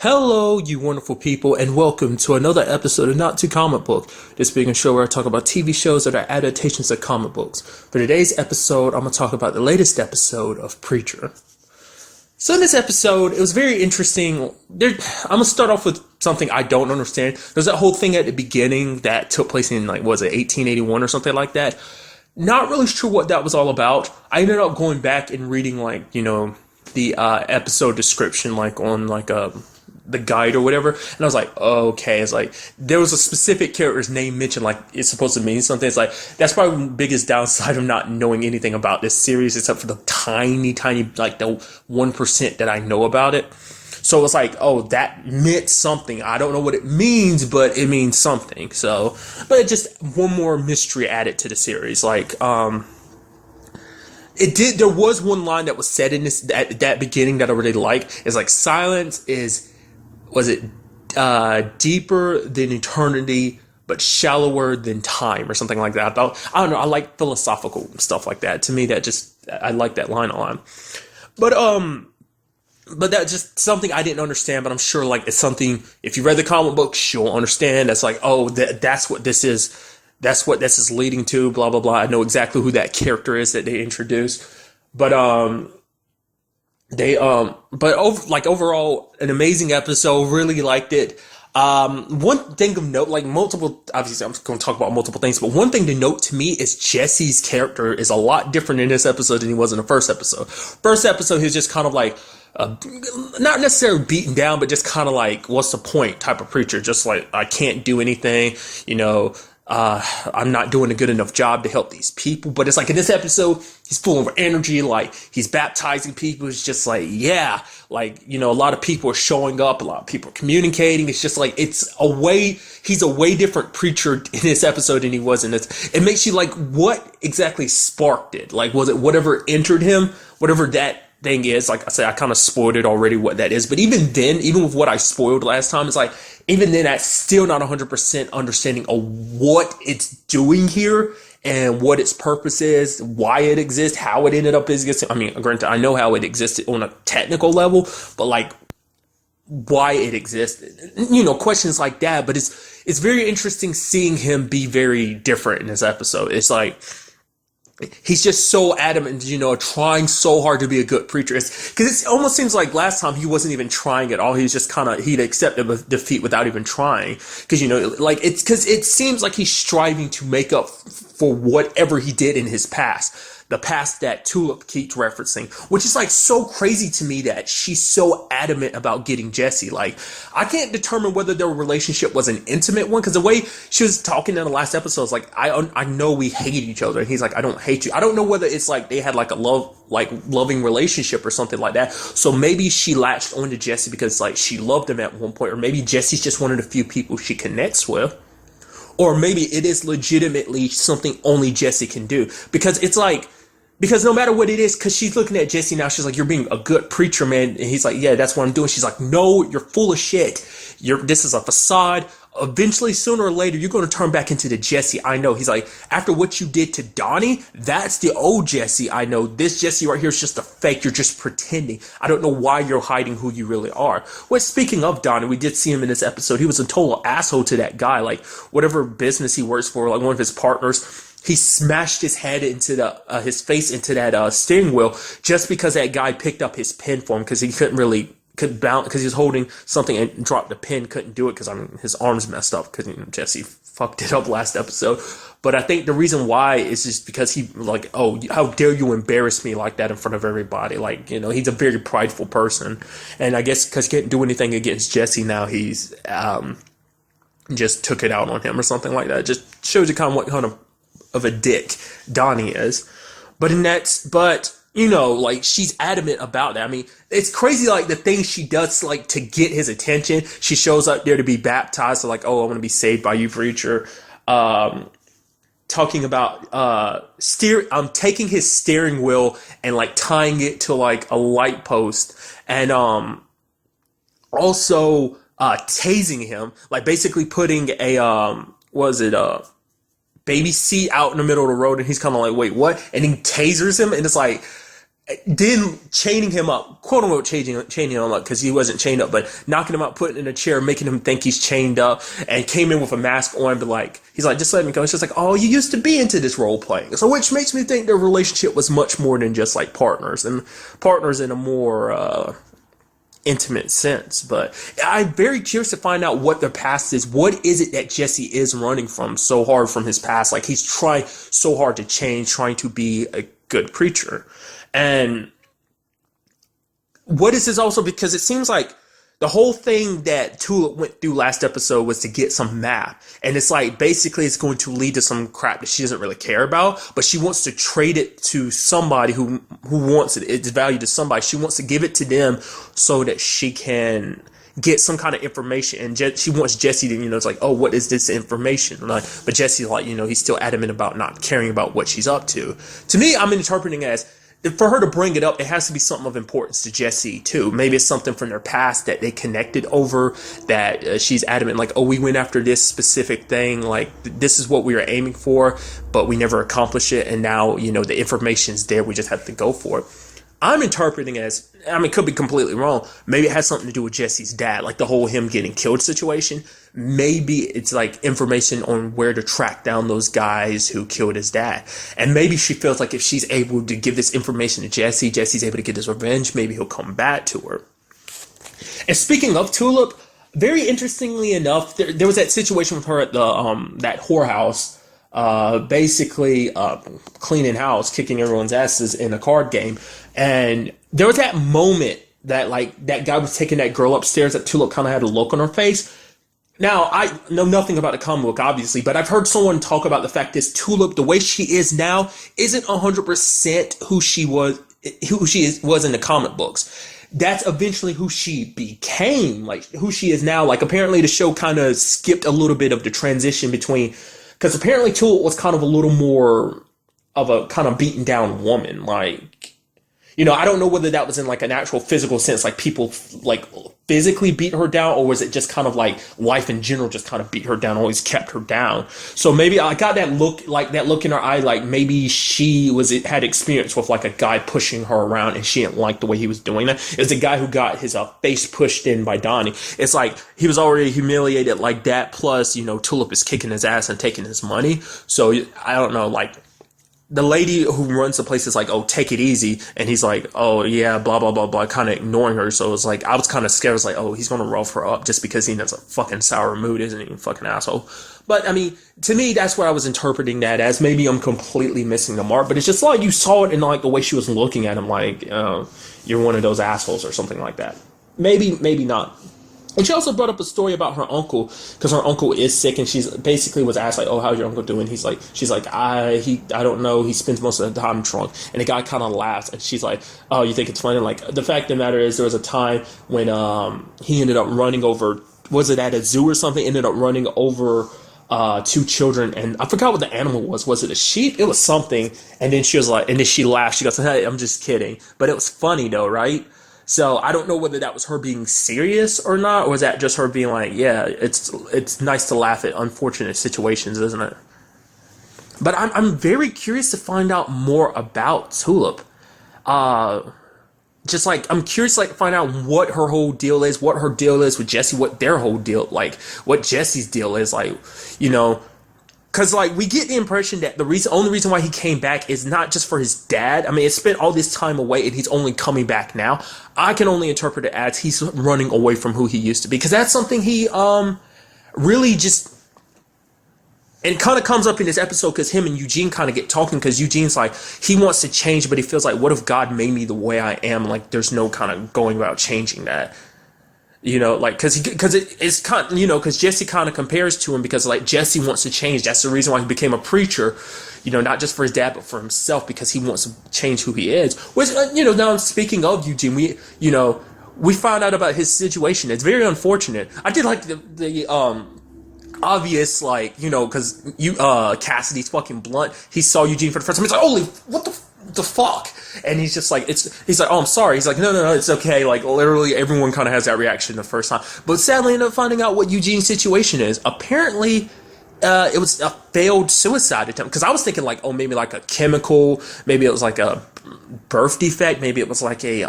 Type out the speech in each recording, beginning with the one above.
Hello, you wonderful people, and welcome to another episode of Not Too Comic Book. This being a show where I talk about TV shows that are adaptations of comic books. For today's episode, I'm going to talk about the latest episode of Preacher. So in this episode, it was very interesting. I'm going to start off with something I don't understand. There's that whole thing at the beginning that took place in, 1881 or something like that. Not really sure what that was all about. I ended up going back and reading, the episode description, the guide or whatever, and I was like, oh, okay. It's like there was a specific character's name mentioned, like it's supposed to mean something. It's like that's probably the biggest downside of not knowing anything about this series, except for the tiny, like the 1% that I know about it. So it's like, oh, that meant something. I don't know what it means, but it means something. So, but it just one more mystery added to the series. It did. There was one line that was said in this at that beginning that I really like. It's like silence is. Was it deeper than eternity, but shallower than time, or something like that? I don't know. I like philosophical stuff like that. To me, I like that line a lot. But that's just something I didn't understand. But I'm sure, it's something. If you read the comic books, you'll understand. That's like, oh, that's what this is. That's what this is leading to. Blah blah blah. I know exactly who that character is that they introduced. But overall, an amazing episode. Really liked it. One thing of note, obviously I'm going to talk about multiple things, but one thing to note to me is Jesse's character is a lot different in this episode than he was in the first episode. First episode, he was just kind of not necessarily beaten down, but just kind of what's the point type of preacher. Just like, I can't do anything, I'm not doing a good enough job to help these people. But it's like in this episode, he's full of energy, he's baptizing people. It's just a lot of people are showing up, a lot of people are communicating. It's just he's a way different preacher in this episode than he was in this. It makes you what exactly sparked it? Was it whatever entered him, whatever that thing is? Like I said, I kind of spoiled it already what that is. But even then, even with what I spoiled last time, it's even then, that's still not 100% understanding of what it's doing here and what its purpose is, why it exists, how it ended up existing. I mean, granted, I know how it existed on a technical level, but why it existed, questions like that. But it's very interesting seeing him be very different in this episode. It's he's just so adamant, trying so hard to be a good preacher. Because it almost seems like last time he wasn't even trying at all. He was just he'd accepted defeat without even trying. Because, it seems like he's striving to make up for whatever he did in his past. The past that Tulip keeps referencing, which is so crazy to me that she's so adamant about getting Jesse. I can't determine whether their relationship was an intimate one, because the way she was talking in the last episode is I know we hate each other, and he's like, I don't hate you. I don't know whether it's they had a loving relationship or something like that. So maybe she latched onto Jesse because she loved him at one point, or maybe Jesse's just one of the few people she connects with. Or maybe it is legitimately something only Jesse can do. Because because no matter what it is, because she's looking at Jesse now, she's like, you're being a good preacher, man. And he's like, yeah, that's what I'm doing. She's like, no, you're full of shit. This is a facade. Eventually, sooner or later, you're going to turn back into the Jesse I know. He's like, after what you did to Donnie, that's the old Jesse I know. This Jesse right here is just a fake. You're just pretending. I don't know why you're hiding who you really are. Well, speaking of Donnie, we did see him in this episode. He was a total asshole to that guy. Whatever business he works for, one of his partners, he smashed his head into his face into that steering wheel just because that guy picked up his pen for him, because he could bounce, because he was holding something and dropped the pen, couldn't do it because his arms messed up because Jesse fucked it up last episode. But I think the reason why is just because he oh, how dare you embarrass me like that in front of everybody? He's a very prideful person, and I guess because he can't do anything against Jesse now, he's just took it out on him or something like that. It just shows you what kind of a dick Donnie is. She's adamant about that. I mean, it's crazy, the things she does, to get his attention. She shows up there to be baptized, oh, I want to be saved by you, preacher. Talking about, I'm taking his steering wheel and, tying it to, a light post. And, also, tasing him. Basically putting a, baby seat out in the middle of the road, and he's kind of wait, what? And he tasers him, and it's then chaining him up, quote unquote, chaining him up because he wasn't chained up, but knocking him out, putting him in a chair, making him think he's chained up, and came in with a mask on, but like, he's like, just let me go. It's just like, oh, you used to be into this role playing. So, which makes me think their relationship was much more than just like partners, and partners in a more, intimate sense. But I'm very curious to find out what their past is. What is it that Jesse is running from so hard from his past? Like, he's trying so hard to change, trying to be a good preacher. And what is this also? Because it seems like the whole thing that Tulip went through last episode was to get some map. And it's like, basically it's going to lead to some crap that she doesn't really care about, but she wants to trade it to somebody who wants it. It's valued to somebody. She wants to give it to them so that she can get some kind of information. And she wants Jesse to, it's like, oh, what is this information? Like, but Jesse's like, he's still adamant about not caring about what she's up to. To me, I'm interpreting it as, for her to bring it up, it has to be something of importance to Jesse too. Maybe it's something from their past that they connected over, that she's adamant, like, oh, we went after this specific thing, like, this is what we were aiming for, but we never accomplished it, and now, the information's there, we just have to go for it. I'm interpreting as, it could be completely wrong. Maybe it has something to do with Jesse's dad, like the whole him getting killed situation. Maybe it's like information on where to track down those guys who killed his dad. And maybe she feels like if she's able to give this information to Jesse, Jesse's able to get his revenge, maybe he'll come back to her. And speaking of Tulip, very interestingly enough, there was that situation with her at the that whorehouse, basically cleaning house, kicking everyone's asses in a card game. And there was that moment that, like, that guy was taking that girl upstairs, that Tulip kind of had a look on her face. Now, I know nothing about the comic book, obviously, but I've heard someone talk about the fact that Tulip, the way she is now, isn't 100% who she was in the comic books. That's eventually who she became, like, who she is now. Like, apparently the show kind of skipped a little bit of the transition between, because apparently Tulip was kind of a little more of a kind of beaten down woman, like, I don't know whether that was in like an actual physical sense, like people like physically beat her down, or was it just kind of like life in general just kind of beat her down, always kept her down. So maybe I got that look in her eye, like maybe she had experience with like a guy pushing her around and she didn't like the way he was doing that. It's the guy who got his face pushed in by Donnie. It's like he was already humiliated like that, plus, Tulip is kicking his ass and taking his money. So I don't know, like, the lady who runs the place is like, oh, take it easy. And he's like, oh, yeah, blah, blah, blah, blah, kind of ignoring her. So it's like, I was kind of scared. I was like, oh, he's going to rough her up just because he has a fucking sour mood, isn't he? Fucking asshole. But, to me, that's what I was interpreting that as. Maybe I'm completely missing the mark. But it's just like you saw it in like the way she was looking at him, like, you're one of those assholes or something like that. Maybe not. And she also brought up a story about her uncle, because her uncle is sick, and she's basically was asked like, "Oh, how's your uncle doing?" She's like, I don't know. He spends most of the time drunk. And the guy kind of laughs, and she's like, "Oh, you think it's funny?" Like, the fact of the matter is, there was a time when he ended up running over. Was it at a zoo or something? Ended up running over 2 children, and I forgot what the animal was. Was it a sheep? It was something. And then she was like, and then she laughed. She goes, "Hey, I'm just kidding." But it was funny though, right? So I don't know whether that was her being serious or not, or was that just her being like, yeah, it's nice to laugh at unfortunate situations, isn't it? But I'm very curious to find out more about Tulip. Just like, I'm curious to find out what her whole deal is, what her deal is with Jesse, what their whole deal, like, what Jesse's deal is, like, because, like, we get the impression that only reason why he came back is not just for his dad. It spent all this time away and he's only coming back now. I can only interpret it as he's running away from who he used to be. Because that's something he really just... And it kind of comes up in this episode because him and Eugene kind of get talking, because Eugene's like, he wants to change, but he feels like, what if God made me the way I am? Like, there's no kind of going about changing that. Like, because it's kind of, because Jesse kind of compares to him, because like Jesse wants to change. That's the reason why he became a preacher, not just for his dad, but for himself, because he wants to change who he is. Which, now speaking of Eugene, we found out about his situation. It's very unfortunate. I did like the obvious, like, because Cassidy's fucking blunt. He saw Eugene for the first time. He's like, holy, what the fuck? And he's just like, he's like, oh, I'm sorry. He's like, no, it's okay. Like, literally everyone kind of has that reaction the first time. But sadly, ended up finding out what Eugene's situation is. Apparently, it was a failed suicide attempt. Because I was thinking like, oh, maybe like a chemical, maybe it was like a birth defect. Maybe it was like a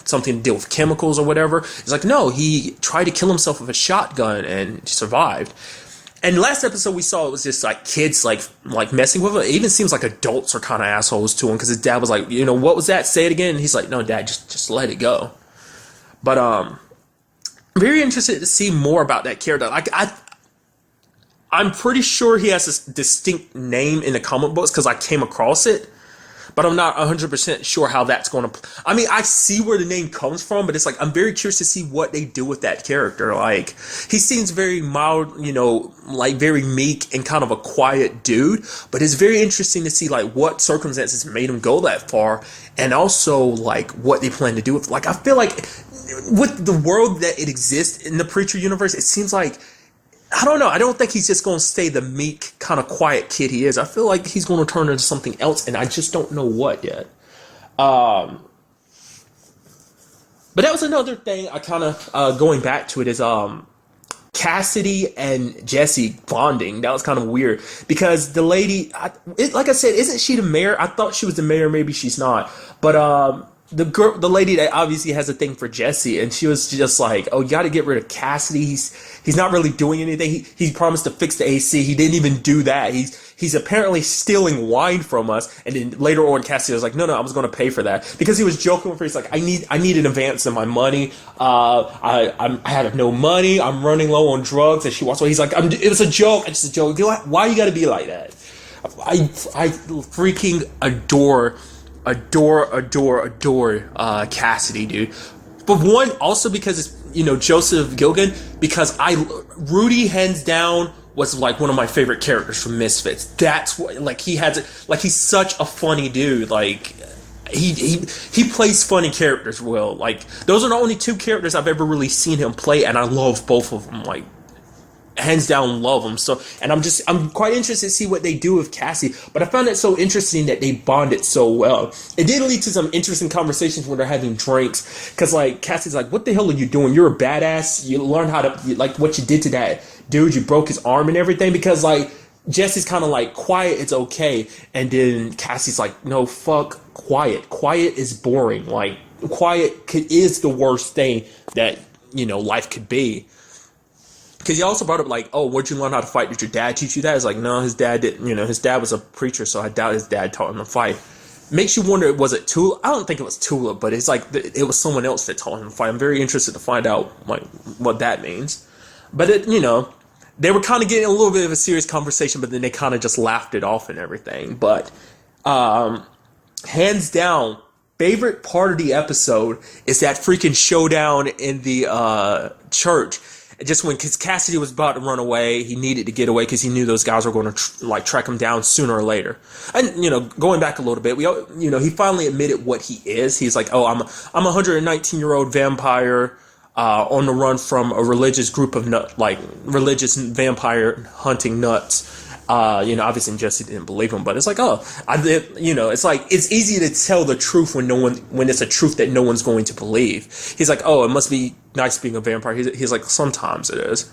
something to deal with chemicals or whatever. It's like, no, he tried to kill himself with a shotgun and survived. And last episode we saw, it was just like kids like messing with him. It even seems like adults are kind of assholes to him, because his dad was like, what was that? Say it again. And he's like, no, Dad, just let it go. But very interested to see more about that character. Like I'm pretty sure he has a distinct name in the comic books because I came across it, but I'm not 100% sure how that's going to. I mean, I see where the name comes from, but it's like I'm very curious to see what they do with that character. Like, he seems very mild, like very meek and kind of a quiet dude, but it's very interesting to see like what circumstances made him go that far, and also like what they plan to do with. Like, I feel like with the world that it exists in the Preacher universe, it seems like, I don't know. I don't think he's just going to stay the meek, kind of quiet kid he is. I feel like he's going to turn into something else, and I just don't know what yet. But that was another thing I kind of, going back to it, is Cassidy and Jesse bonding. That was kind of weird, because the lady, like I said, isn't she the mayor? I thought she was the mayor. Maybe she's not. But the lady that obviously has a thing for Jesse, and she was just like, oh, you got to get rid of Cassidy. He's not really doing anything. He promised to fix the AC. He didn't even do that. He's apparently stealing wine from us. And then later on, Cassidy was like, no, I was going to pay for that, because he was joking with her. He's like, I need an advance in my money. I have no money. I'm running low on drugs. And she walks away. He's like, it was a joke. It's a joke. Why you got to be like that? I freaking adore Cassidy, dude. But one, also because it's, Joseph Gilgan, because Rudy hands down was like one of my favorite characters from Misfits. That's what, like, he's such a funny dude. Like, he plays funny characters well. Like, those are the only two characters I've ever really seen him play, and I love both of them. Like, hands down, love them. So, and I'm quite interested to see what they do with Cassie. But I found it so interesting that they bonded so well. It did lead to some interesting conversations when they're having drinks, because like Cassie's like, what the hell are you doing? You're a badass. You learn how to, like, what you did to that dude. You broke his arm and everything. Because like Jesse's kind of like, quiet, it's okay. And then Cassie's like, no, fuck quiet. Quiet is boring. Like, quiet is the worst thing that life could be. Because he also brought up, like, oh, where'd you learn how to fight? Did your dad teach you that? It's like, no, his dad didn't. His dad was a preacher, so I doubt his dad taught him to fight. Makes you wonder, was it Tula? I don't think it was Tula, but it's like it was someone else that taught him to fight. I'm very interested to find out, like, what that means. But, they were kind of getting a little bit of a serious conversation, but then they kind of just laughed it off and everything. But, hands down, favorite part of the episode is that freaking showdown in the church. Just because Cassidy was about to run away, he needed to get away because he knew those guys were going to track him down sooner or later. And going back a little bit, he finally admitted what he is. He's like, oh, I'm a 119-year-old vampire on the run from a religious group of religious vampire hunting nuts. Obviously Jesse didn't believe him, but it's like, oh, it's like, it's easy to tell the truth when it's a truth that no one's going to believe. He's like, oh, it must be nice being a vampire. He's like, sometimes it is.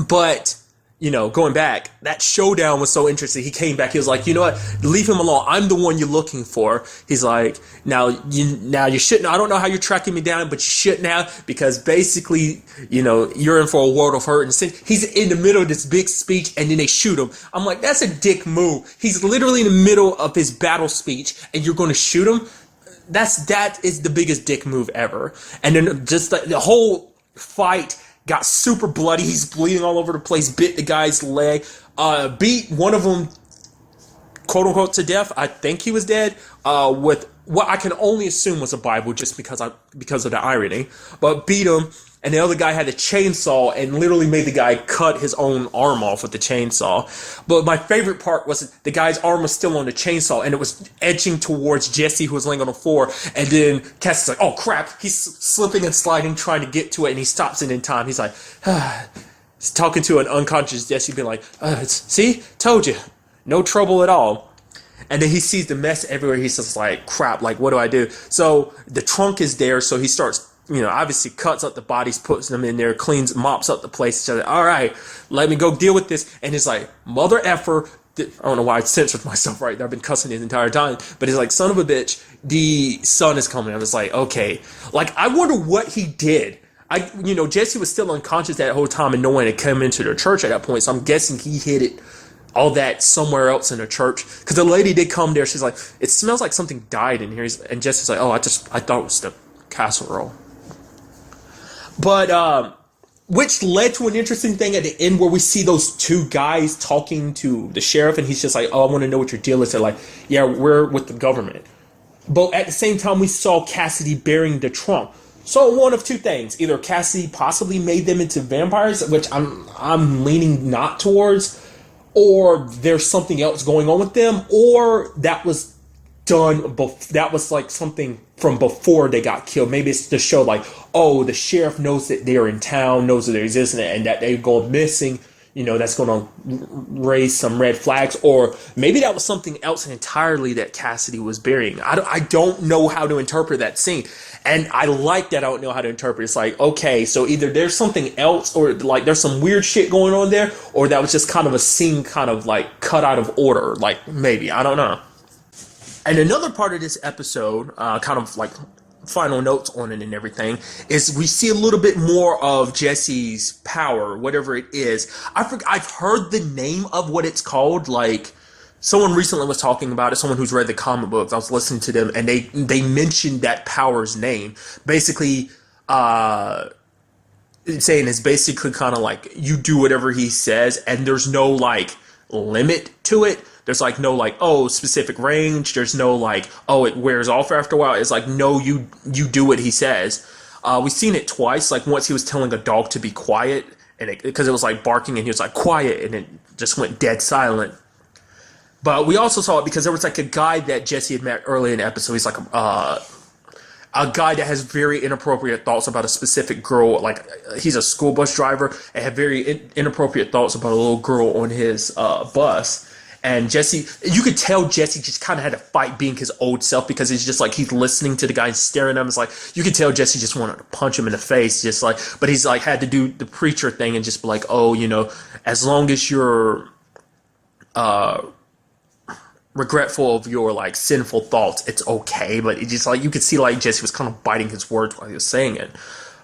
But, going back, that showdown was so interesting. He came back. He was like, you know what? Leave him alone. I'm the one you're looking for. He's like, now you shouldn't. I don't know how you're tracking me down, but you shouldn't have, because basically, you're in for a world of hurt. And he's in the middle of this big speech, and then they shoot him. I'm like, that's a dick move. He's literally in the middle of his battle speech, and you're going to shoot him. That is the biggest dick move ever. And then just the whole fight got super bloody. He's bleeding all over the place. Bit the guy's leg. Beat one of them, quote unquote, to death. I think he was dead. With what I can only assume was a Bible, just because of the irony. But beat him. And the other guy had a chainsaw and literally made the guy cut his own arm off with the chainsaw. But my favorite part was the guy's arm was still on the chainsaw, and it was edging towards Jesse, who was laying on the floor. And then Cassie's like, oh crap, he's slipping and sliding, trying to get to it, and he stops it in time. He's like, he's talking to an unconscious Jesse, being like, see, told you, no trouble at all. And then he sees the mess everywhere. He's just like, crap, like, what do I do? So the trunk is there, so he starts, obviously cuts up the bodies, puts them in there, mops up the place. So, all right, let me go deal with this. And he's like, mother effer, I don't know why I censored myself right there. I've been cussing the entire time. But he's like, son of a bitch, the sun is coming. I was like, okay. Like, I wonder what he did. Jesse was still unconscious that whole time and no one had come into the church at that point. So I'm guessing he hid it, all that, somewhere else in the church. Because the lady did come there. She's like, it smells like something died in here. And Jesse's like, oh, I thought it was the casserole. But, which led to an interesting thing at the end where we see those two guys talking to the sheriff, and he's just like, oh, I want to know what your deal is. They're like, yeah, we're with the government. But at the same time, we saw Cassidy bearing the trunk. So one of two things. Either Cassidy possibly made them into vampires, which I'm leaning not towards, or there's something else going on with them, or that was that was like something from before they got killed. Maybe it's to show like, oh, the sheriff knows that they're in town, knows that they're existing, and that they go missing. That's going to raise some red flags. Or maybe that was something else entirely that Cassidy was burying. I don't know how to interpret that scene. And I like that I don't know how to interpret. It's like, okay, so either there's something else, or like there's some weird shit going on there, or that was just kind of a scene kind of like cut out of order. Like, maybe, I don't know. And another part of this episode, kind of like final notes on it and everything, is we see a little bit more of Jesse's power, whatever it is. I've heard the name of what it's called. Like, someone recently was talking about it, someone who's read the comic books. I was listening to them, and they mentioned that power's name. Basically, saying it's basically kind of like you do whatever he says, and there's no like limit to it. There's like no like, oh, specific range. There's no like, oh, it wears off after a while. It's like, no, you do what he says. We've seen it twice. Like once he was telling a dog to be quiet, and because it was like barking, and he was like quiet, and it just went dead silent. But we also saw it because there was like a guy that Jesse had met early in the episode. He's like a guy that has very inappropriate thoughts about a specific girl. Like he's a school bus driver and had very inappropriate thoughts about a little girl on his bus. And Jesse, you could tell Jesse just kind of had to fight being his old self, because it's just like he's listening to the guy and staring at him. It's like you could tell Jesse just wanted to punch him in the face, just like. But he's like had to do the preacher thing and just be like, oh, as long as you're regretful of your like sinful thoughts, it's okay. But it just like you could see like Jesse was kind of biting his words while he was saying it.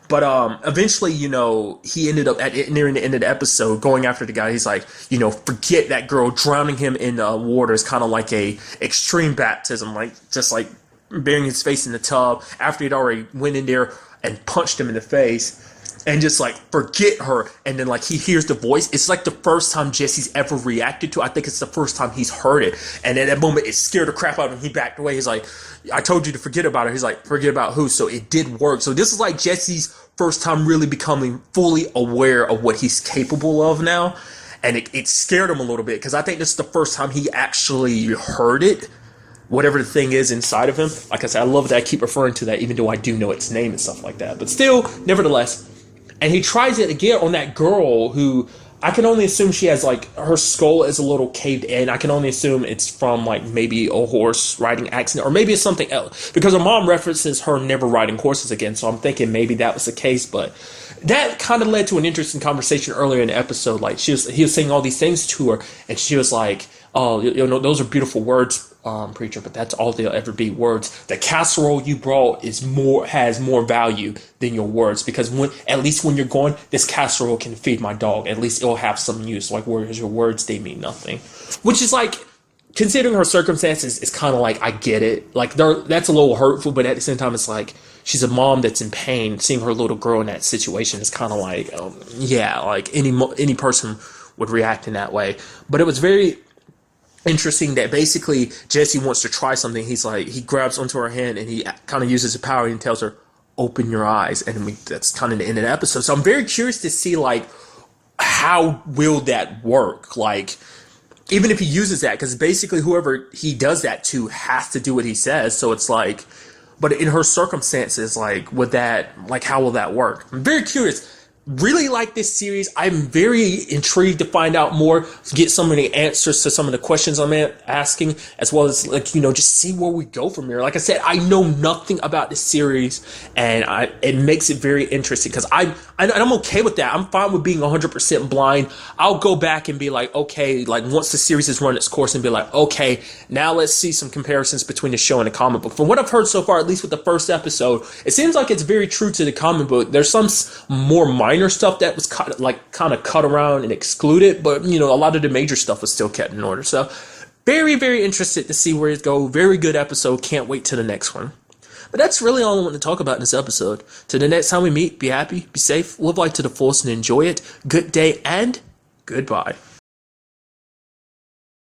But eventually, he ended up nearing the end of the episode going after the guy. He's like, forget that girl. Drowning him in water is kind of like a extreme baptism, like just like burying his face in the tub after he'd already went in there and punched him in the face. And just like, forget her. And then like he hears the voice. It's like the first time Jesse's ever reacted to it. I think it's the first time he's heard it. And at that moment, it scared the crap out of him. He backed away. He's like, I told you to forget about her. He's like, forget about who? So it did work. So this is like Jesse's first time really becoming fully aware of what he's capable of now. And it scared him a little bit, because I think this is the first time he actually heard it. Whatever the thing is inside of him. Like I said, I love that I keep referring to that, even though I do know its name and stuff like that. But still, nevertheless. And he tries it again on that girl who I can only assume she has like her skull is a little caved in. I can only assume it's from like maybe a horse riding accident, or maybe it's something else, because her mom references her never riding horses again. So I'm thinking maybe that was the case. But that kind of led to an interesting conversation earlier in the episode. Like he was saying all these things to her, and she was like, oh, those are beautiful words, preacher, but that's all they'll ever be, words. The casserole you brought has more value than your words, because at least when you're gone, this casserole can feed my dog. At least it'll have some use. Like, whereas your words, they mean nothing. Which is like, considering her circumstances, it's kind of like, I get it. Like, that's a little hurtful, but at the same time, it's like, she's a mom that's in pain. Seeing her little girl in that situation is kind of like, yeah, like any person would react in that way. But it was very interesting that basically Jesse wants to try something. He's like, he grabs onto her hand and he kind of uses his power and tells her, open your eyes. And that's kind of the end of the episode. So I'm very curious to see, like, how will that work? Like, even if he uses that, because basically whoever he does that to has to do what he says. So it's like, but in her circumstances, like, how will that work? I'm very curious. Really like this series. I'm very intrigued to find out more, get some of the answers to some of the questions I'm asking, as well as like, just see where we go from here. Like I said, I know nothing about this series, and it makes it very interesting because I'm okay with that. I'm fine with being 100% blind. I'll go back and be like, okay, like once the series has run its course, and be like, okay, now let's see some comparisons between the show and the comic book. From what I've heard so far, at least with the first episode, it seems like it's very true to the comic book. There's some more minor stuff that was kind of cut around and excluded, but a lot of the major stuff was still kept in order. So very, very interested to see where it goes. Very good episode. Can't wait to the next one. But that's really all I want to talk about in this episode. Till the next time we meet, be happy, be safe, live life to the fullest, and enjoy it. Good day and goodbye.